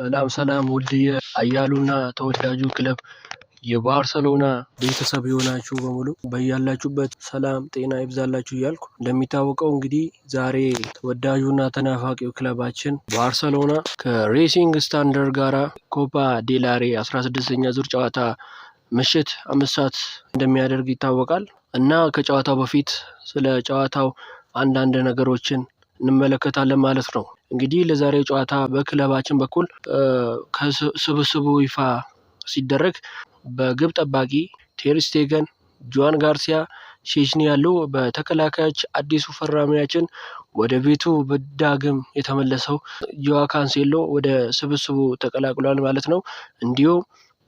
ሰላም ሰላም ውድ የአያሉና ተወዳጁ ክለብ የባርሰሎና ቤተሰብ የሆናችሁ በሙሉ በያላችሁበት ሰላም ጤና ይብዛላችሁ እያልኩ እንደሚታወቀው እንግዲህ ዛሬ ተወዳጁና ተናፋቂው ክለባችን ባርሰሎና ከሬሲንግ ስታንዳርድ ጋራ ኮፓ ዴላሬ 16ኛ ዙር ጨዋታ ምሽት 5 ሰዓት እንደሚያደርግ ይታወቃል እና ከጨዋታው በፊት ስለ ጨዋታው አንዳንድ ነገሮችን እንመለከታለን ማለት ነው። እንግዲህ ለዛሬው ጨዋታ በክለባችን በኩል ከስብስቡ ይፋ ሲደረግ በግብ ጠባቂ ቴር ስቴገን፣ ጆዋን ጋርሲያ፣ ሼዝኒ ያሉ በተከላካዮች አዲሱ ፈራሚያችን ወደ ቤቱ በዳግም የተመለሰው ጆዋ ካንሴሎ ወደ ስብስቡ ተቀላቅሏል ማለት ነው። እንዲሁም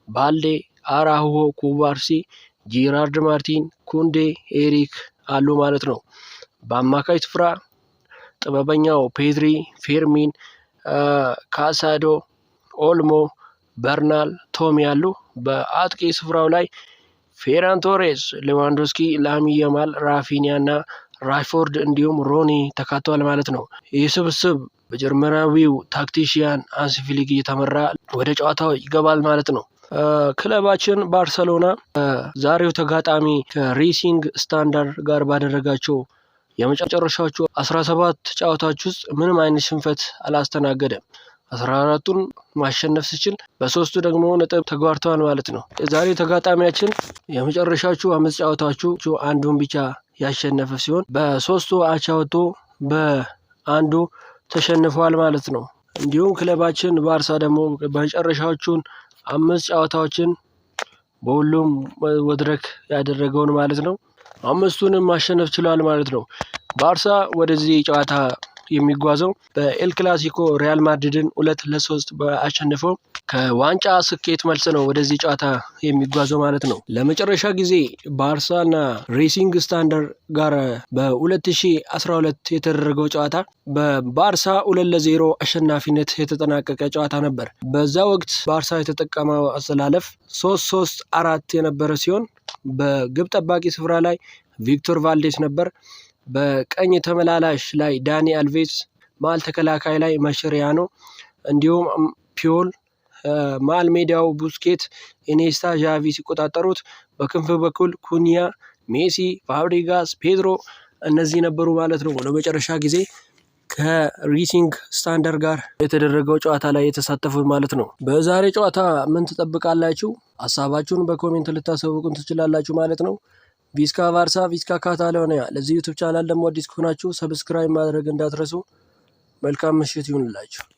ባልዴ፣ አራሆ፣ ኩባርሲ፣ ጄራርድ ማርቲን፣ ኩንዴ፣ ኤሪክ አሉ ማለት ነው። በአማካይ ስፍራ ጥበበኛው ፔድሪ፣ ፌርሚን፣ ካሳዶ፣ ኦልሞ፣ በርናል፣ ቶሚ ያሉ በአጥቂ ስፍራው ላይ ፌራን ቶሬስ፣ ሌዋንዶስኪ፣ ላሚን ያማል፣ ራፊኒያ እና ራሽፎርድ እንዲሁም ሮኒ ተካተዋል ማለት ነው። ይህ ስብስብ በጀርመናዊው ታክቲሽያን ሃንሲ ፍሊክ እየተመራ ወደ ጨዋታው ይገባል ማለት ነው። ክለባችን ባርሰሎና ዛሬው ተጋጣሚ ከሬሲንግ ስታንዳርድ ጋር ባደረጋቸው የመጨረሻዎቹ 17 ጨዋታዎች ውስጥ ምንም አይነት ሽንፈት አላስተናገደም። 14ቱን ማሸነፍ ሲችል በ3ቱ ደግሞ ነጥብ ተጓርተዋል ማለት ነው። ዛሬ ተጋጣሚያችን የመጨረሻዎቹ 5 ጨዋታዎቹ አንዱን ብቻ ያሸነፈ ሲሆን በ3ቱ አቻ ወጥቶ በአንዱ ተሸንፈዋል ማለት ነው። እንዲሁም ክለባችን ባርሳ ደግሞ በመጨረሻዎቹን 5 ጨዋታዎችን በሁሉም መድረክ ያደረገውን ማለት ነው 5ቱንም ማሸነፍ ችሏል ማለት ነው። ባርሳ ወደዚህ ጨዋታ የሚጓዘው በኤል ክላሲኮ ሪያል ማድሪድን 2-3 በአሸነፈው ከዋንጫ ስኬት መልስ ነው ወደዚህ ጨዋታ የሚጓዘው ማለት ነው። ለመጨረሻ ጊዜ ባርሳና ሬሲንግ ስታንዳርድ ጋር በ2012 የተደረገው ጨዋታ በባርሳ 2-0 አሸናፊነት የተጠናቀቀ ጨዋታ ነበር። በዛ ወቅት ባርሳ የተጠቀመው አሰላለፍ 3-3-4 የነበረ ሲሆን በግብ ጠባቂ ስፍራ ላይ ቪክቶር ቫልዴስ ነበር። በቀኝ ተመላላሽ ላይ ዳኒ አልቬስ፣ መሀል ተከላካይ ላይ ማሸሪያኖ እንዲሁም ፒዮል፣ መሀል ሜዳው ቡስኬት፣ ኢኔስታ፣ ዣቪ ሲቆጣጠሩት በክንፍ በኩል ኩኒያ፣ ሜሲ፣ ፋብሪጋስ፣ ፔድሮ እነዚህ ነበሩ ማለት ነው። ለመጨረሻ ጊዜ ከሬሲንግ ስታንዳርድ ጋር የተደረገው ጨዋታ ላይ የተሳተፉት ማለት ነው። በዛሬ ጨዋታ ምን ትጠብቃላችሁ? ሀሳባችሁን በኮሜንት ልታሳውቁን ትችላላችሁ ማለት ነው። ቪስካ ባርሳ፣ ቪስካ ካታሎኒያ። ለዚህ ዩቲዩብ ቻናል ደግሞ አዲስ ከሆናችሁ ሰብስክራይብ ማድረግ እንዳትረሱ። መልካም ምሽት ይሁንላችሁ።